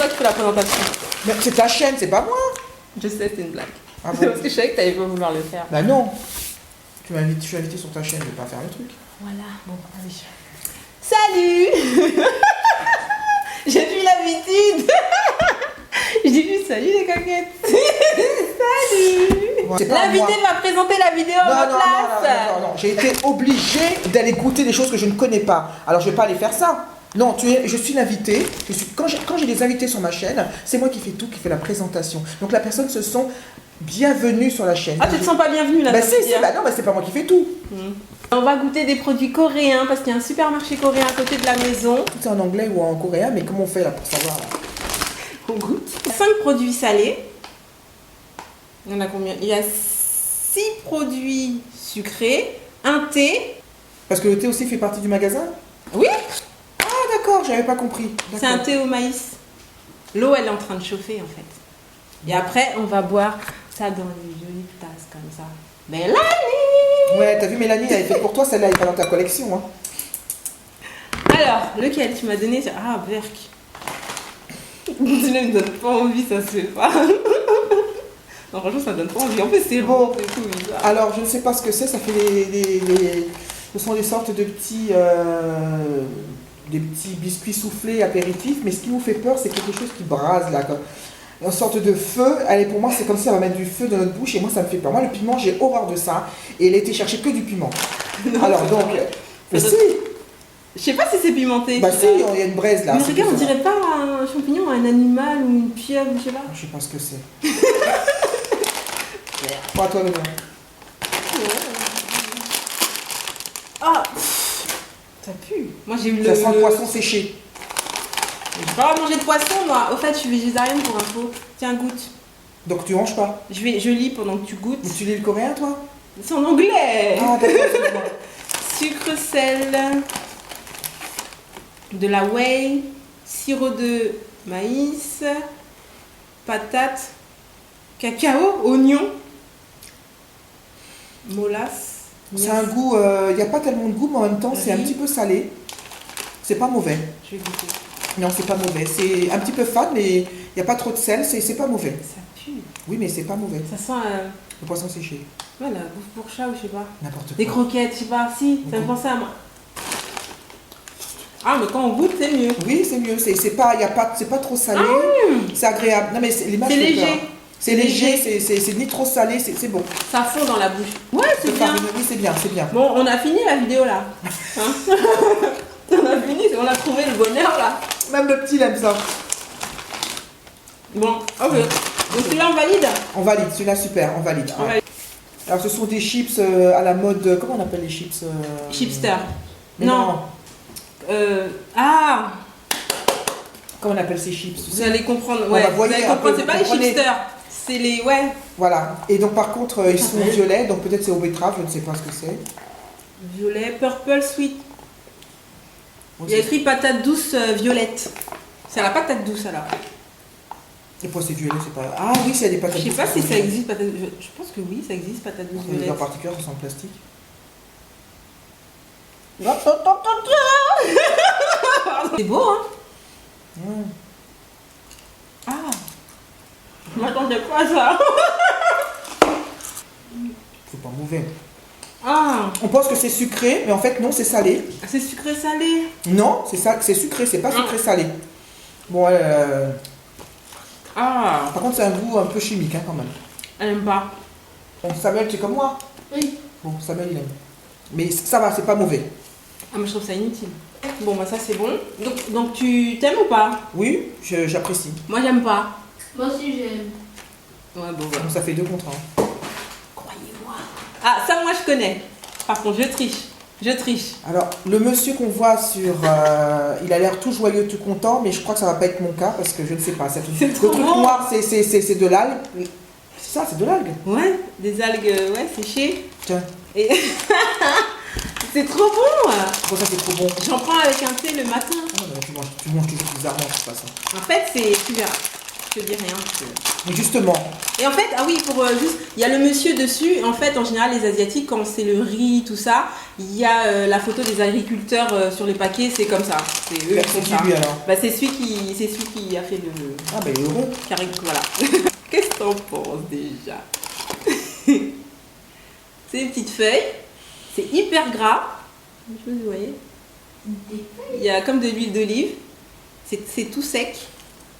toi qui fais la présentation. Mais c'est ta chaîne, c'est pas moi. Je sais, c'est une blague. Ah bon? C'est parce que je savais que t'allais pas vouloir le faire. Bah non. Tu m'invites, je suis invité sur ta chaîne, je vais pas faire le truc. Voilà, bon, allez. Salut. J'ai plus l'habitude. Je dis plus salut les coquettes. Salut. C'est pas L'invité moi. va présenter la vidéo à ma place. Non. J'ai été obligée d'aller goûter des choses que je ne connais pas. Alors je vais pas aller faire ça. Non, je suis l'invité. Quand j'ai des invités sur ma chaîne, c'est moi qui fais tout, qui fais la présentation. Donc la personne se sent bienvenue sur la chaîne. Ah, tu te sens pas bienvenue là? Bah si, bah non, bah c'est pas moi qui fais tout. On va goûter des produits coréens parce qu'il y a un supermarché coréen à côté de la maison. Tout est en anglais ou en coréen, mais comment on fait là pour savoir là? On goûte. 5 produits salés. Il y en a combien? Il y a 6 produits sucrés, un thé. Parce que le thé aussi fait partie du magasin? Oui, Ah d'accord, j'avais pas compris. c'est un thé au maïs. L'eau, elle est en train de chauffer en fait. Et après, on va boire ça dans une jolie tasse comme ça. Mélanie! Ouais, t'as vu Mélanie, elle est faite pour toi, celle-là, elle est pas dans ta collection. Hein. Alors, lequel tu m'as donné? Ah, Berk. Tu ne me donnes pas envie, ça se fait pas. Non, franchement, ça me donne pas envie. En plus, c'est bon et tout. Bizarre. Alors, je ne sais pas ce que c'est, ça fait ce sont des sortes de petits biscuits soufflés apéritifs, mais ce qui nous fait peur, c'est quelque chose qui brase là, comme une sorte de feu. Allez, pour moi, c'est comme si elle va mettre du feu dans notre bouche, et moi, ça me fait peur. Moi, le piment, j'ai horreur de ça, et elle a été chercher que du piment. Non, alors, donc, mais si, je sais pas si c'est pimenté. bah si, il y a une braise là. Mais regarde, on dirait pas un champignon, un animal ou une pieuvre, je sais pas. Je sais pas ce que c'est. Pas à toi, le nom. Ah, ça pue. Moi, j'ai eu Ça sent le poisson séché. Je vais pas manger de poisson, moi. Au fait, je suis végétarienne pour info. Tiens, goûte. Donc, tu ranges pas. Je lis pendant que tu goûtes. Mais tu lis le coréen, toi? C'est en anglais. Ah, d'accord, excuse-moi. Sucre, sel, de la whey, sirop de maïs, patates, cacao, oignon, molasse. C'est un goût, il n'y a pas tellement de goût, mais en même temps, c'est un petit peu salé. C'est pas mauvais. Je vais goûter. Non, c'est pas mauvais. C'est un petit peu fade, mais il n'y a pas trop de sel, c'est pas mauvais. Ça pue. Oui, mais c'est pas mauvais. Ça sent Le poisson séché. ouais, la bouffe pour chat ou je sais pas. N'importe quoi. Des croquettes, je sais pas. Si, ça me pensait à moi. Ah, mais quand on goûte, c'est mieux. Oui, c'est mieux. C'est pas trop salé. C'est agréable. Non, mais l'image C'est fait léger. peur. C'est léger, c'est ni trop salé, c'est bon. Ça fond dans la bouche. Ouais, c'est bien. Oui, c'est bien, c'est bien. Bon, on a fini la vidéo là. Hein on a fini, on a trouvé le bonheur là. Même le petit, il aime ça. Bon, ok. Donc celui-là, on valide? On valide, celui-là, super, on valide. On valide. Alors, ce sont des chips à la mode. Comment on appelle les chips Chipster. Mais Non. Ah, comment on appelle ces chips? vous allez comprendre. On Ouais, va vous voyer allez un comprendre. peu, C'est pas les vous comprenez. chipsters. C'est les. Ouais. Voilà. Et donc, par contre, ils sont violets, donc peut-être c'est au betterave, je ne sais pas ce que c'est. Violet, purple sweet. Bon, Il y a écrit patate douce violette. C'est la patate douce alors. Et pourquoi c'est violet, c'est pas. Ah oui, c'est des patates. Je sais pas si ça existe patate. Je pense que oui, ça existe patate douce Mais violette. en particulier, c'est en plastique. C'est beau, hein? Mmh. Ah. Je m'attendais pas à ça. C'est pas mauvais. Ah. On pense que c'est sucré, mais en fait, non, c'est salé. C'est sucré salé. Non, c'est sucré, c'est pas sucré salé. Bon, Ah. par contre, c'est un goût un peu chimique, hein, quand même. Elle aime pas. Bon, Samuel, tu es comme moi? Oui. Bon, Samuel, il aime. Mais ça va, c'est pas mauvais. Ah, mais je trouve ça inutile. Bon, bah ça c'est bon. Donc tu t'aimes ou pas? Oui, j'apprécie. Moi j'aime pas. Moi aussi j'aime. Ouais, bon, ouais. Donc ça fait 2 contre 1. Croyez-moi. Ah, ça moi je connais. Par contre, je triche. Je triche. Alors, le monsieur qu'on voit sur... il a l'air tout joyeux, tout content, mais je crois que ça va pas être mon cas, parce que je ne sais pas. C'est Le trop truc bon. noir, c'est de l'algue. C'est ça, c'est de l'algue. Ouais, des algues, ouais, séchées. Tiens, Et c'est trop bon. pourquoi ça c'est trop bon? J'en prends avec un thé le matin. Ah, bah, tu manges toujours bizarrement de toute façon. En fait, c'est... Tu verras. Je te dis rien. Mais justement, Et en fait, ah oui, pour juste, il y a le monsieur dessus. En fait, en général, les Asiatiques, quand c'est le riz, tout ça, il y a la photo des agriculteurs sur les paquets, c'est comme ça. C'est eux qui c'est font ça. qui lui alors? Bah, c'est celui qui a fait le Ah bah il est heureux. carré, voilà. Qu'est-ce que t'en penses déjà? C'est une petite feuille. C'est hyper gras. Je sais pas si vous voyez. Il y a comme de l'huile d'olive. C'est tout sec.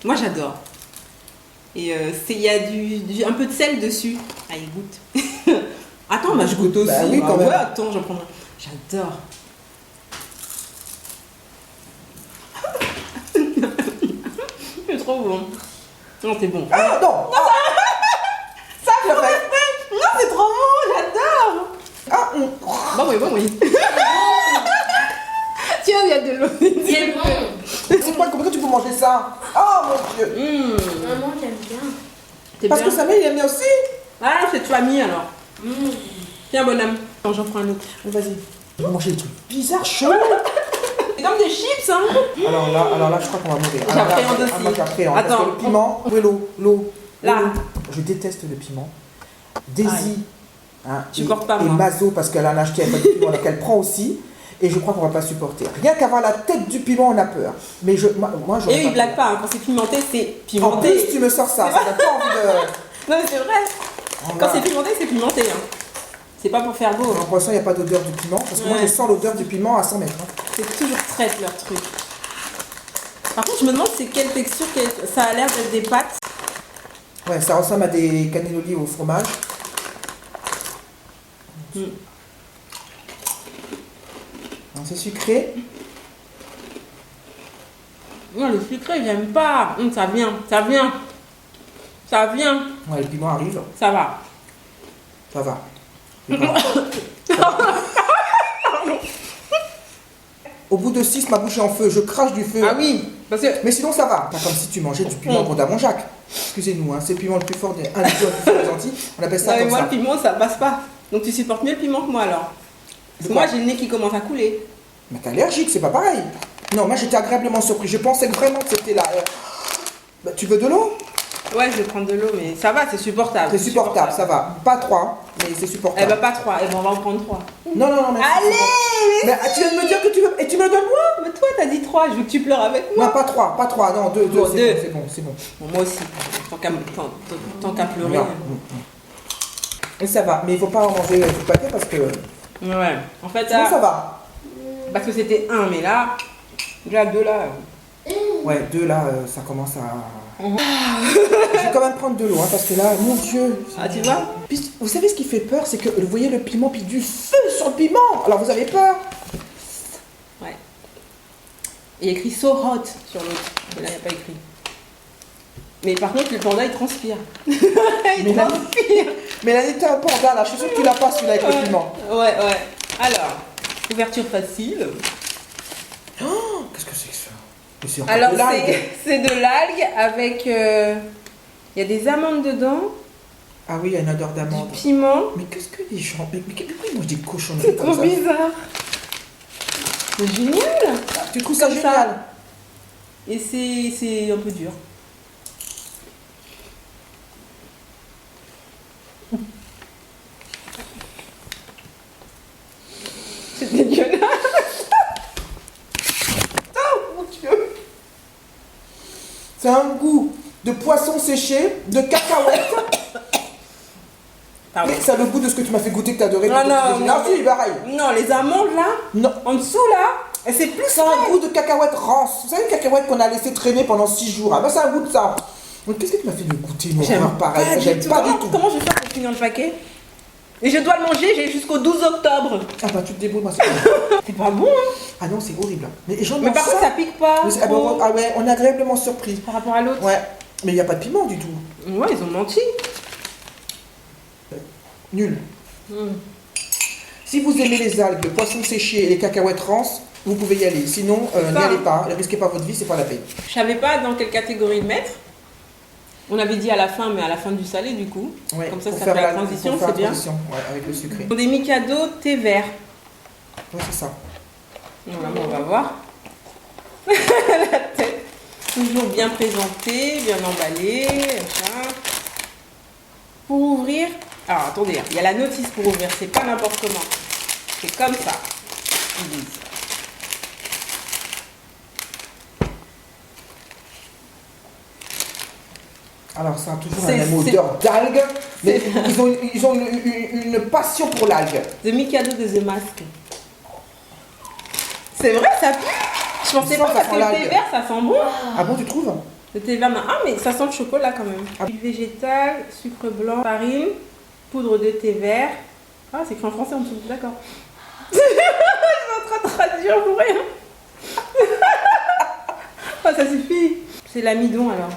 Moi, j'adore. Et il y a un peu de sel dessus. Allez, goûte. Attends, bah, je goûte aussi. Bah oui, quand même. Ouais, attends, j'en prends. J'adore. C'est trop bon. Non, c'est bon. Ah non. Ça, Tu l'as fait. non, c'est trop bon, j'adore. Ah, Bon, oui, bon, oui. Tiens, il y a de l'eau. C'est bon. c'est quoi? Comment tu peux manger ça? Oh mon Dieu. Maman, j'aime bien. C'est Parce bien. que Samuel il aime bien aussi. Ah, c'est de famille alors. Tiens, bonhomme. Attends, j'en prends un autre. Vas-y. Je vais manger des trucs bizarres, chauds. C'est comme des chips, hein. Alors là, je crois qu'on va mourir. J'appréhende aussi. Moi, j'appréhende. Parce Attends. que le piment, où est l'eau? Là. Je déteste le piment. Daisy. Hein, Tu portes pas, et moi. Mazo, parce qu'elle en a acheté, elle a pas de piment, donc elle prend aussi. Et je crois qu'on va pas supporter. Rien qu'avoir la tête du piment, on a peur. Mais moi j'aurais Et eux, ils blaguent pas. Hein. Quand c'est pimenté, c'est En pimenté. plus, tu me sors ça. Ça n'a pas envie de. Non, mais c'est vrai. Quand c'est pimenté, c'est pimenté. Hein. C'est pas pour faire beau. J'ai l'impression qu'il n'y a pas d'odeur du piment. Parce que moi, Ouais. je sens l'odeur du piment à 100 mètres. Hein. C'est toujours traite leur truc. Par contre, je me demande c'est quelle texture, ça a l'air d'être des pâtes. Ouais, ça ressemble à des cannellonis au fromage. Non, c'est sucré. Non, le sucré, j'aime pas. Ça vient, ça vient. Ça vient. Ouais, le piment arrive. Ça va. Ça va. Au bout de 6, ma bouche est en feu. Je crache du feu. Ah oui, parce que Mais sinon, ça va. Pas comme si tu mangeais du piment pour mon Jacques. Excusez-nous, hein, c'est le piment le plus fort des Antilles. On appelle ça non, mais comme moi, ça. le piment, ça passe pas. Donc tu supportes mieux le piment que moi alors. Parce que quoi moi, j'ai le nez qui commence à couler. Mais t'es allergique, c'est pas pareil. Non, moi j'étais agréablement surpris. Je pensais vraiment que c'était là. Bah, tu veux de l'eau? Ouais, je vais prendre de l'eau, mais ça va, c'est supportable. C'est supportable, ça va. Pas 3, mais c'est Eh supportable. ben, pas 3. Eh ben, on va en prendre 3. Non, non, non, mais. Allez, Mais tu viens de me dire que tu veux. Et tu me le donnes moi? mais toi, t'as dit 3. Je veux que tu pleures avec moi. Non, pas 3, pas 3, non, 2, Bon, c'est deux. bon, c'est bon, c'est bon. Bon, moi aussi. Tant qu'à pleurer. Non. Et ça va, mais il faut pas en manger tout le paquet parce que. Ouais. En fait, Sinon, là, ça va. parce que c'était 1, mais là, déjà 2 là. Ouais, 2 là, ça commence à. Je vais quand même prendre de l'eau, hein, parce que là, mon Dieu. Ah, tu vois? Puis, vous savez ce qui fait peur, c'est que vous voyez le piment, puis du feu sur le piment. Alors vous avez peur? Ouais. Il y a écrit so hot sur l'autre. Mais là, il n'y a pas écrit. Mais par contre, le panda, il transpire. Il Mais là- transpire. Mais là, t'es un panda, là, je suis sûre que tu l'as pas celui-là avec le piment. Ouais, ouais. Alors, ouverture facile. Oh, qu'est-ce que c'est que ça? Mais c'est encore Alors, de l'algue. c'est de l'algue avec... Il y a des amandes dedans, Ah oui, il y a une odeur du d'amande. piment. Mais qu'est-ce que les gens. Mais pourquoi ils mangent des cochonneries C'est comme trop ça? bizarre. C'est génial. Tu trouves ça Comme ça. génial? Et c'est un peu dur. C'est dégueulasse. Oh mon Dieu. C'est un goût de poisson séché, de cacahuètes. Pardon. Mais ça a le goût de ce que tu m'as fait goûter que t'as adoré. Ah non, non, si, pareil. Non, les amandes là, Non. en dessous là, et c'est plus Ça a un goût de cacahuète rance. Vous savez, une cacahuète qu'on a laissé traîner pendant 6 jours. Ah ben, ça a un goût de ça. Donc, qu'est-ce que tu m'as fait de goûter une horreur pareille? J'aime pas du tout. Comment je vais faire pour finir le paquet? Et je dois le manger, j'ai jusqu'au 12 octobre. Ah bah, tu te débrouilles, moi, c'est pas. C'est pas bon, hein? Ah non, c'est horrible. Mais les gens Mais mangent par contre, ça pique pas. Mais ah, trop ah ouais, on est agréablement surpris. par rapport à l'autre. Ouais. Mais il n'y a pas de piment du tout. Ouais, ils ont menti. Nul. Si vous aimez les algues, le poisson séché et les cacahuètes rances, vous pouvez y aller. Sinon, n'y ça. allez pas. Ne risquez pas votre vie, c'est pas la peine. Je savais pas dans quelle catégorie le mettre. On avait dit à la fin, mais à la fin du salé du coup. Ouais, Comme ça, pour ça faire fait la transition, pour faire c'est la bien. transition, ouais, avec le sucré. Des Mikado thé vert. Ouais, c'est ça. Voilà, bon, on va voir. La tête. Toujours bien présenté, bien emballé. Machin. Pour ouvrir... Alors, attendez, il y a la notice pour ouvrir. C'est pas n'importe comment. C'est comme ça. Ils disent. Alors, ça a toujours C'est- la même odeur d'algue, mais ils ont une passion pour l'algue. The Mikado de The Mask. C'est vrai, ça pue. Je pensais Ça, pas ça parce sent que le thé l'algue. vert, ça sent bon. Ah bon, tu trouves? Le thé vert, non. Ah, mais ça sent le chocolat quand même. Huile végétale, sucre blanc, farine, poudre de thé vert. Ah, c'est écrit en français en dessous, d'accord. Je suis en train de traduire pour rien. Ah, ça suffit. C'est l'amidon alors.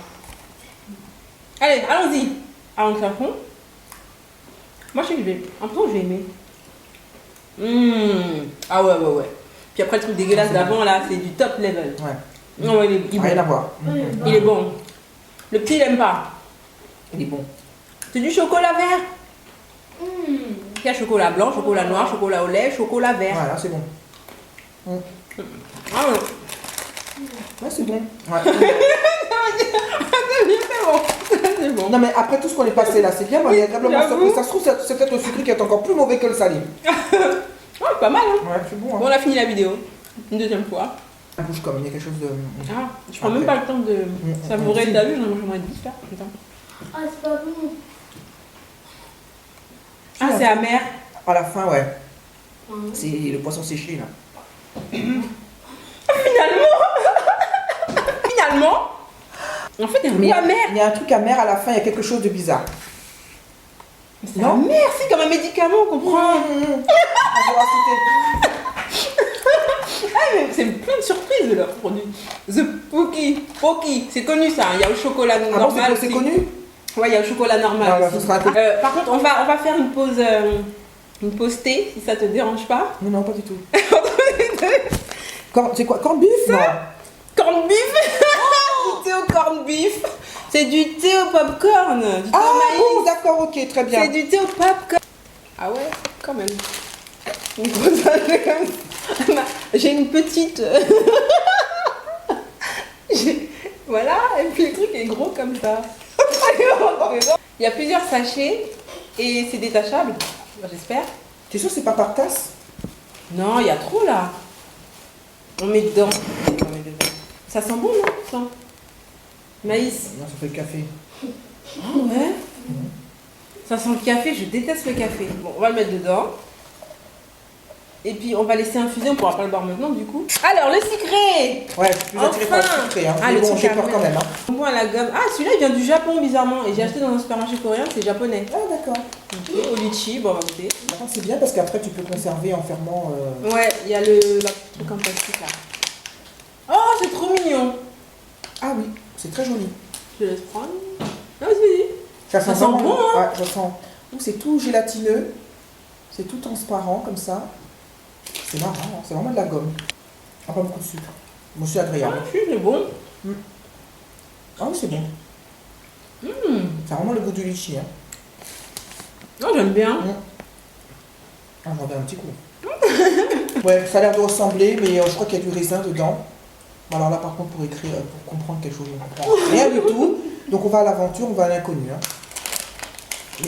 Allez, allons-y. Alors, on fond. Moi, je sais que je vais. En plus, je vais aimer. Ah ouais, ouais, ouais. Puis après, le truc dégueulasse d'avant, là, c'est du top level. Ouais. Non, ouais, il est Rien à bon. voir. Il est bon. Le petit, il aime pas. Il est bon. C'est du chocolat vert. Il y a chocolat blanc, chocolat noir, chocolat au lait, chocolat vert. Voilà, c'est bon. Ah ouais. Ouais, c'est bon. Ouais. C'est bon. C'est bon. Non, mais après tout ce qu'on est passé là, c'est bien, mais on est agréablement j'avoue. surpris. Ça se trouve, c'est peut-être le sucré qui est encore plus mauvais que le salé. Ouais, pas mal, hein. Ouais, c'est bon. Bon, on a fini la vidéo. Une deuxième fois. Ça bouge comme, il y a quelque chose de. Ah, je prends même pas le temps de savourer. T'as vu, j'aimerais 10 là. Putain. Ah, c'est pas bon. Ah, c'est amer. À la fin, ouais. C'est le poisson séché là. Finalement, en fait, il y a un Mais goût amer. il y a un truc amer à la fin, il y a quelque chose de bizarre. C'est amer, c'est comme un médicament, on comprend. On va citer. Ah, mais c'est plein de surprises leur produit. The Pocky, c'est connu ça. Il y a au chocolat Ah bon, normal. c'est aussi. connu? Ouais, il y a au chocolat normal. Ah, bah, aussi. ce sera un peu- Par contre, on va faire une pause thé, si ça te dérange pas. Non, non, pas du tout. C'est quoi? Corned beef? Non. Corn beef. Du thé au corn beef. C'est du thé au popcorn. Du thé Ah au maïs. bon, d'accord, ok, très bien. C'est du thé au popcorn. Ah ouais, quand même. Une grosse vache comme ça. J'ai une petite. Voilà, et puis le truc est gros comme ça. Il y a plusieurs sachets et c'est détachable, j'espère. T'es sûr que c'est pas par tasse? Non, il y a trop là. On met dedans. On met dedans. Ça sent bon, non ça Maïs. Non, ça fait le café. Ah ouais. Ça sent le café, je déteste le café. Bon, on va le mettre dedans. Et puis on va laisser infuser, on pourra pas le boire maintenant du coup. Alors le sucré. Ouais, je suis plus attiré par le Enfin. sucré, hein. Ah, Mais le bon, truc j'ai à peur quand mettre. même, hein. Bonbon à la gomme. Ah, celui-là il vient du Japon bizarrement. Et j'ai acheté dans un supermarché coréen, c'est japonais. Ah, d'accord. Ok, au litchi, bon on va goûter. Attends, c'est bien parce qu'après tu peux conserver en fermant. Ouais, il y a le truc en plastique là. Oh, c'est trop mignon. Ah oui, c'est très joli. Je laisse prendre. Ah, vas-y. Ça sent vraiment- bon, hein. Ouais, je sens. Ouh, c'est tout gélatineux. C'est tout transparent comme ça. C'est marrant, hein. C'est vraiment de la gomme. Ah, pas beaucoup de sucre. Bon, c'est Ah, agréable. c'est bon. Ah oui, c'est bon. Ça a vraiment le goût du litchi, hein. Non, j'aime bien. Ah, j'en ai un petit coup. Ouais, ça a l'air de ressembler, mais je crois qu'il y a du raisin dedans. Bon, alors là, par contre, pour écrire, pour comprendre quelque chose, on comprend rien du tout. Donc on va à l'aventure, on va à l'inconnu. Hein.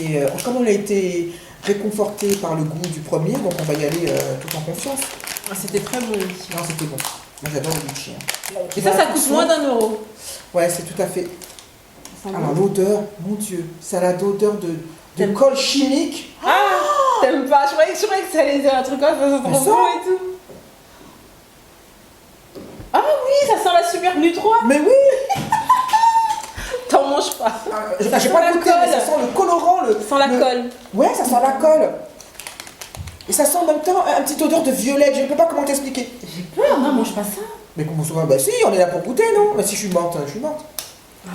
Et comme on a été réconforté par le goût du premier, donc on va y aller tout en confiance. Ah, c'était très bon le litchi. Non, c'était bon. Moi, j'adore le litchi. Hein. Et ça coûte moins d'1 €. Ouais, c'est tout à fait. Ça sent Alors bon. l'odeur, mon Dieu, ça a l'odeur de T'aimes- colle chimique. Ah, t'aimes pas. Je croyais que ça allait dire un truc comme ça, ça Mais sent ça. bon et tout. Ah oui, ça sent la super Nutro. Mais oui. T'en manges pas. J'ai sent pas la goûté, mais ça colle. sent le colorant. Ça sent la colle. Ouais, ça sent la colle. Et ça sent en même temps un petit odeur de violette. Je ne peux pas comment t'expliquer. J'ai peur, non, mange pas ça. Mais comment ça va? Bah si, on est là pour goûter, non? Bah si je suis morte, je suis morte.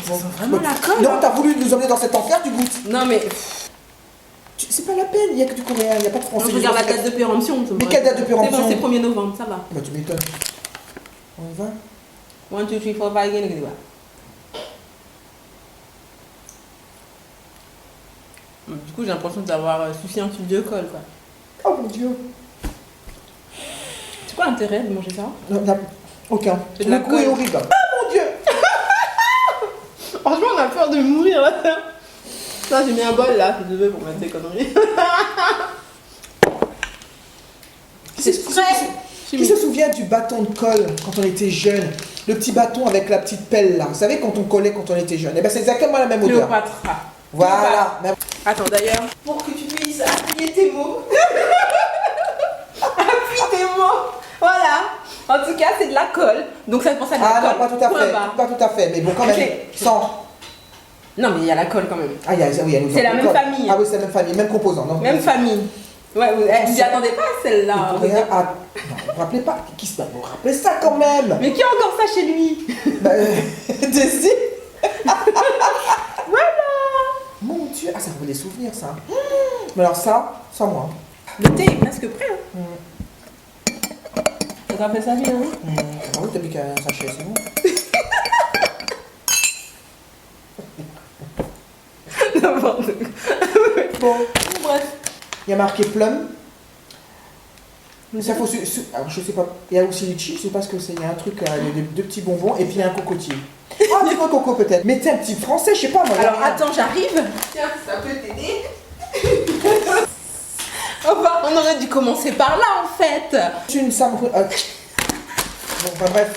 Ça sent vraiment la colle. Non, t'as voulu nous emmener dans cet enfer, tu goûtes. Non, mais. C'est pas la peine, il n'y a que du coréen, il n'y a pas de français. Je regarde la date de péremption. Mais quelle date de péremption? C'est bon, c'est 1er novembre, ça va. Bah tu m'étonnes. On y va? 1, 2, 3, 4, 5, 6, 7. Du coup, j'ai l'impression d'avoir souci un tube de colle, quoi. Oh mon Dieu. C'est quoi l'intérêt de manger ça? Non, aucun. C'est de Le la goût est colle. horrible. Ah mon Dieu. a peur de mourir là. Ça, j'ai mis un bol là, je devais pour mettre des conneries. Qui se souvient du bâton de colle quand on était jeune? Le petit bâton avec la petite pelle là. Vous savez quand on collait quand on était jeune? Eh ben c'est exactement la même odeur. Cléopâtre. Voilà. Attends d'ailleurs, pour que tu puisses appuyer tes mots. Appuie tes mots. Voilà. En tout cas, c'est de la colle. Donc ça te pense à de la Ah colle. non, pas tout à Point fait. barre. Pas tout à fait. Mais bon, quand même. Ok. Sans. Non, mais il y a la colle quand même. Ah, oui, C'est la même famille. Ah oui, c'est la même famille, même composant. Non, Même famille. Ouais, vous n'y attendez pas à celle-là. Non, vous vous rappelez pas? Qui se vous rappelez ça quand même? Mais qui a encore ça chez lui? Daisy. Voilà. Mon Dieu. Ah, ça vous des souvenirs, ça. Mais alors ça, sans moi. Le thé est presque prêt. Hein. Ça te rappelle ça bien, hein? Ah oui, t'as mis qu'un sachet, c'est bon. N'importe quoi. Bon, Bref. il y a marqué plum. Ça faut alors je sais pas. Il y a aussi litchi, je sais pas ce que c'est. Il y a un truc, deux petits bonbons et puis il y a un cocotier. Ah, un petit peu de coco peut-être. Mettez un petit français, je sais pas moi. Alors attends, j'arrive. Tiens, ça peut t'aider. On aurait dû commencer par là en fait. Une Bon, enfin bref.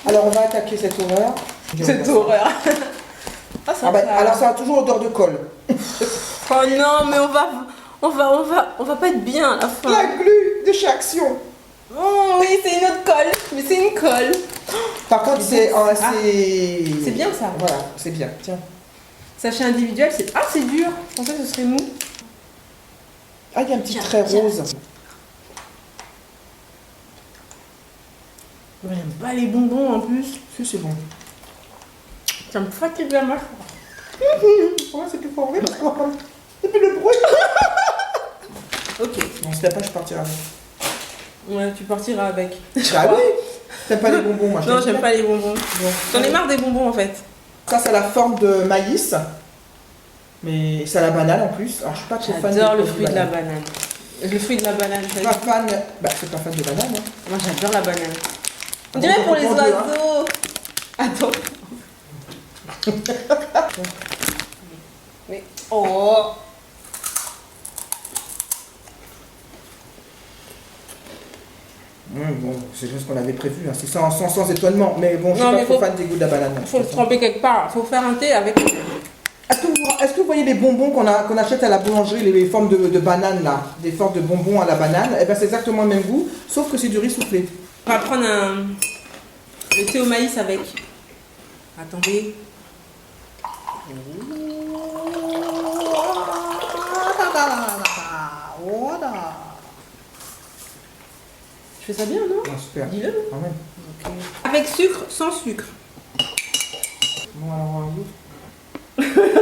Alors on va attaquer cette horreur. Cette horreur. Ah, ça va. Alors ça a toujours odeur de colle. Oh non, mais on va pas être bien à la fin. La glu de chez Action. Oh oui, c'est une autre colle, mais c'est une colle. Par contre, c'est C'est bien ça. Voilà, c'est bien. Tiens. Sachet individuel, c'est dur. Je pensais que ce serait mou. Ah, il y a un petit trait rose. J'aime pas les bonbons en plus. Si, c'est bon. Ça me fatigue la mâchoire. Ouais, c'est plus fort. Oui, parce qu'on et puis le bruit. Ok. Non, si t'as pas, je partirai avec. Ouais, tu partiras avec. Ah oui. T'aimes pas les bonbons, moi. Non, j'aime pas les bonbons. Bon. J'en ai marre des bonbons en fait. Ça, c'est la forme de maïs. Mais c'est à la banane en plus. Alors, je suis pas trop fan. J'adore le fruit de la banane. Le fruit de la banane, Je suis pas fan. Bah, c'est pas fan de banane. Hein. Moi j'adore la banane. On On dirait pour peut les comprendre, oiseaux. Attends. Mais oh. Bon, c'est juste ce qu'on avait prévu. Hein. C'est sans étonnement. Mais bon, je suis Non, pas mais trop fan des goûts de la banane. Faut le tremper quelque part. Faut faire un thé avec. Est-ce que vous voyez les bonbons qu'on achète à la boulangerie, les formes de banane là, des formes de bonbons à la banane? Eh ben c'est exactement le même goût, sauf que c'est du riz soufflé. On va prendre le thé au maïs avec. Attendez. Je fais ça bien, non? Ah, super. Dis-le. Quand même. Ok. Avec sucre, sans sucre. Bon, alors un goût.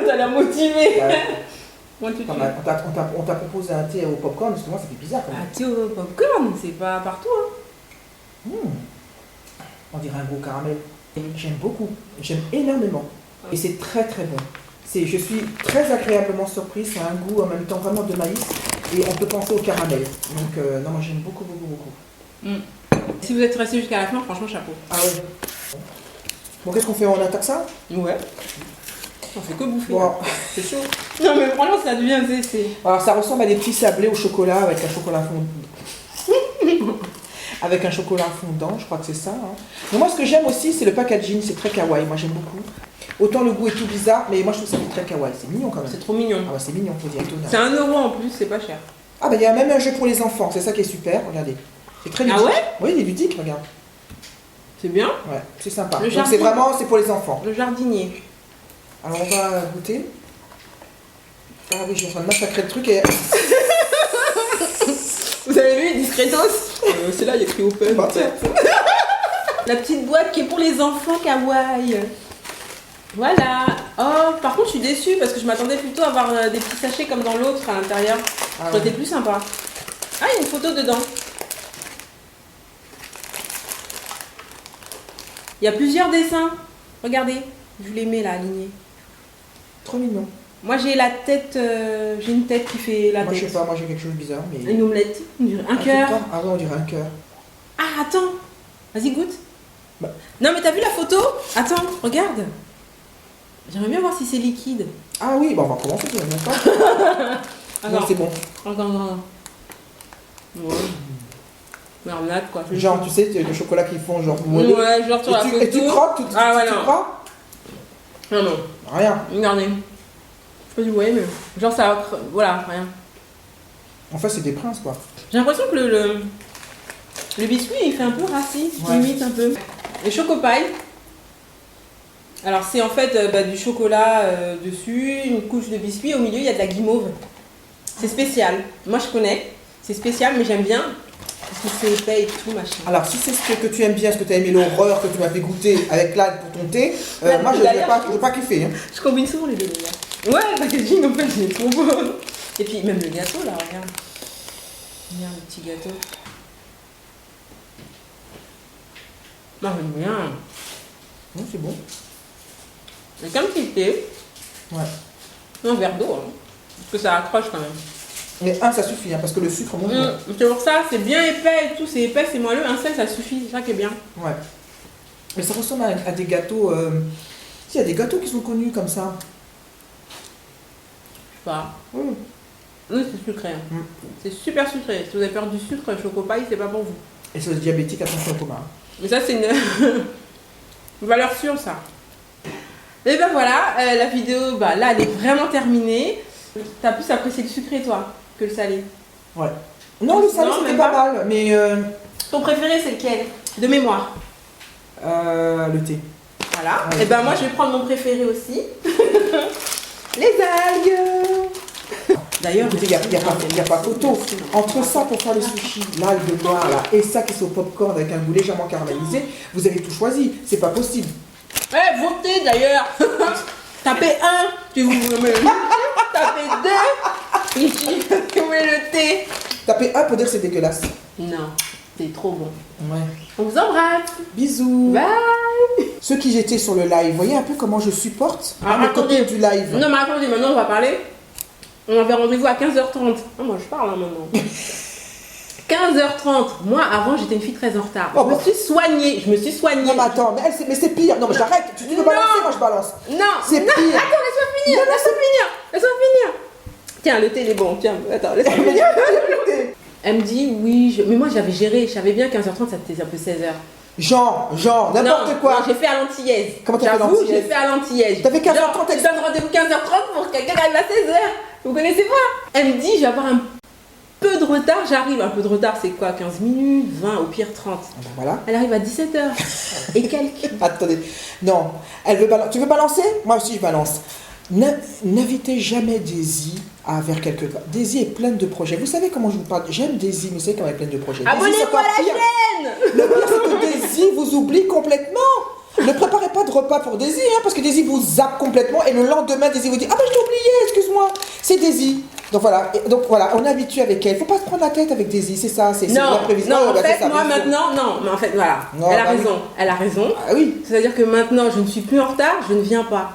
T'as l'air motivé. Ouais. Moi, tu On t'a proposé un thé au popcorn, parce que moi ça fait bizarre quand même. Ah, thé au popcorn, c'est pas partout. Hein. On dirait un gros caramel. J'aime beaucoup, j'aime énormément. Et c'est très très bon. Je suis très agréablement surprise, ça a un goût en même temps vraiment de maïs. Et on peut penser au caramel. Donc non, moi j'aime beaucoup, beaucoup, beaucoup. Si vous êtes resté jusqu'à la fin, franchement, chapeau. Ah ouais. Bon, qu'est-ce qu'on fait? On attaque ça? Ouais. On fait que bouffer. Bon, C'est chaud. Non, mais franchement, ça devient. alors ça ressemble à des petits sablés au chocolat avec un chocolat fondant. Avec un chocolat fondant, je crois que c'est ça. Hein. Mais moi, ce que j'aime aussi, c'est le packaging, c'est très kawaii. Moi, j'aime beaucoup. Autant le goût est tout bizarre, mais moi, je trouve ça très kawaii. C'est mignon quand même. C'est trop mignon. Ah ouais, c'est mignon, faut dire. C'est 1 euro en plus, c'est pas cher. Ah bah il y a même un jeu pour les enfants, c'est ça qui est super, regardez. C'est très ludique. Ah ouais? Oui, il est ludique, regarde. C'est bien. Ouais, c'est sympa. Le Donc jardin. c'est pour les enfants. Le jardinier. Alors on va goûter. Ah oui, je suis en train de massacrer le truc et... Vous avez vu, discretos. C'est là, il y a écrit open. Bah, tiens. La petite boîte qui est pour les enfants kawaii. Voilà. Oh, par contre, je suis déçue parce que je m'attendais plutôt à avoir des petits sachets comme dans l'autre à l'intérieur. Ah Ça aurait ouais. été plus sympa. Ah, il y a une photo dedans. Il y a plusieurs dessins. Regardez, je vous les mets là, alignés. Trop mignon. Moi, j'ai la tête, j'ai une tête qui fait la Moi je tête. sais pas, moi j'ai quelque chose de bizarre, mais... Une omelette, on dirait un cœur. Ah ouais, on dirait un cœur. Ah, attends. Vas-y, goûte. Bah. Non, mais t'as vu la photo? Attends, regarde. J'aimerais bien voir si c'est liquide. Ah oui, bon, on va commencer, tu vas d'accord. Non, c'est bon. Attends. Ouais. Marmelade, quoi. Genre, tu sais, le chocolat qu'ils font, genre moelleux. Ouais, genre sur la photo. Et tu croques, Ah ouais, tu non. croques Non. Rien. Regardez. Je sais pas si vous voyez, mais genre ça... Voilà, rien. En fait, c'est des princes, quoi. J'ai l'impression que le biscuit, il fait un peu rassis, Ouais. limite un peu. Les chocopailles. Alors c'est en fait du chocolat dessus, une couche de biscuit, au milieu il y a de la guimauve. C'est spécial. Moi je connais, c'est spécial mais j'aime bien parce que c'est épais et tout machin. Alors, si c'est ce que tu aimes bien, ce que tu as aimé, l'horreur que tu m'as fait goûter avec l'âne pour ton thé, moi, je ne vais pas kiffer. Hein. Je combine souvent les deux d'ailleurs. Ouais, le packaging en fait il est trop beau. Et puis même le gâteau là, regarde. Regarde le petit gâteau. Non, j'aime bien. Non, c'est bon. C'est comme petit thé. Ouais. Un verre d'eau, hein. Parce que ça accroche quand même. Mais un, ça suffit, hein, parce que le sucre monte. C'est pour ça, c'est bien épais et tout, c'est épais, c'est moelleux. Un seul, ça suffit, c'est ça qui est bien. Ouais. Mais ça ressemble à des gâteaux. Il y a des gâteaux qui sont connus comme ça. Je sais pas. Mm. C'est sucré. Hein. C'est super sucré. Si vous avez peur du sucre, le chocopaille, c'est pas pour vous. Et sur les diabétiques, attention au coma. Mais ça, c'est une valeur sûre, ça. Et ben voilà, la vidéo, là, elle est vraiment terminée. T'as plus apprécié le sucré, toi, que le salé. Ouais. Non, le salé, Non, c'était même pas pas. mal, mais Ton préféré, c'est lequel? De mémoire. le thé. Voilà. Ouais, Et ben moi, je vais prendre mon préféré aussi. Les algues. D'ailleurs, Écoutez, il n'y a pas photo. Entre ça pour faire les sushis, l'algue noire là, et ça qui est au popcorn avec un goût légèrement caramélisé, vous avez tout choisi. C'est pas possible. Votez d'ailleurs. Tapez 1, tu vous mets tapez 2, tu mets le thé. Tapez un pour dire que c'est dégueulasse. Non, c'est trop bon. Ouais. On vous embrasse. Bisous. Bye. Ceux qui étaient sur le live, voyez un peu comment je supporte Ah, mes attendez. copines du live. Non mais attendez, maintenant on va parler. On avait rendez-vous à 15h30. Ah, moi je parle hein, maintenant. 15h30. Moi avant j'étais une fille très en retard. Oh, Je me suis soignée. Non Non mais attends, mais c'est pire. Non mais j'arrête. Tu veux balancer, moi je balance. C'est non, pire. Attends, laisse-moi finir. Tiens, le thé il est bon. Tiens, attends, laisse-moi finir. Elle me dit oui, mais moi j'avais géré. Je savais bien 15h30 ça c'était un peu 16h. Genre, n'importe quoi. Non, j'ai fait à l'antillaise. Comment t'as fait J'avoue, l'antillaise? j'ai fait à l'antillaise. T'as fait 15h30 Genre, tu donnes rendez-vous 15h30 pour que quelqu'un arrive à 16h. Vous connaissez pas? Elle me dit, je vais avoir un peu de retard. J'arrive, un peu de retard, c'est quoi? 15 minutes, 20, au pire 30. Ah ben voilà. Elle arrive à 17h. Et quelques. Attendez. Non. Elle veut balancer. Tu veux balancer? Moi aussi je balance. N'invitez jamais Daisy à vers quelque part. Daisy est pleine de projets. Vous savez comment je vous parle? J'aime Daisy, mais vous savez comment elle est pleine de projets. Daisy, c'est Abonnez-vous à encore la pire. chaîne. Le pire, c'est que Daisy vous oublie complètement. Ne préparez pas de repas pour Daisy, hein, parce que Daisy vous zappe complètement et le lendemain, Daisy vous dit « Ah ben je t'ai oublié, excuse-moi ». C'est Daisy. Donc voilà, on est habitué avec elle. Faut pas se prendre la tête avec Daisy, c'est ça. C'est Non, l'imprévisible. non, en bah, c'est fait, ça, moi bien sûr. maintenant, non, mais en fait, voilà. Non, Elle a bah oui. raison. Elle a raison. Ah oui. C'est-à-dire que maintenant, je ne suis plus en retard, je ne viens pas.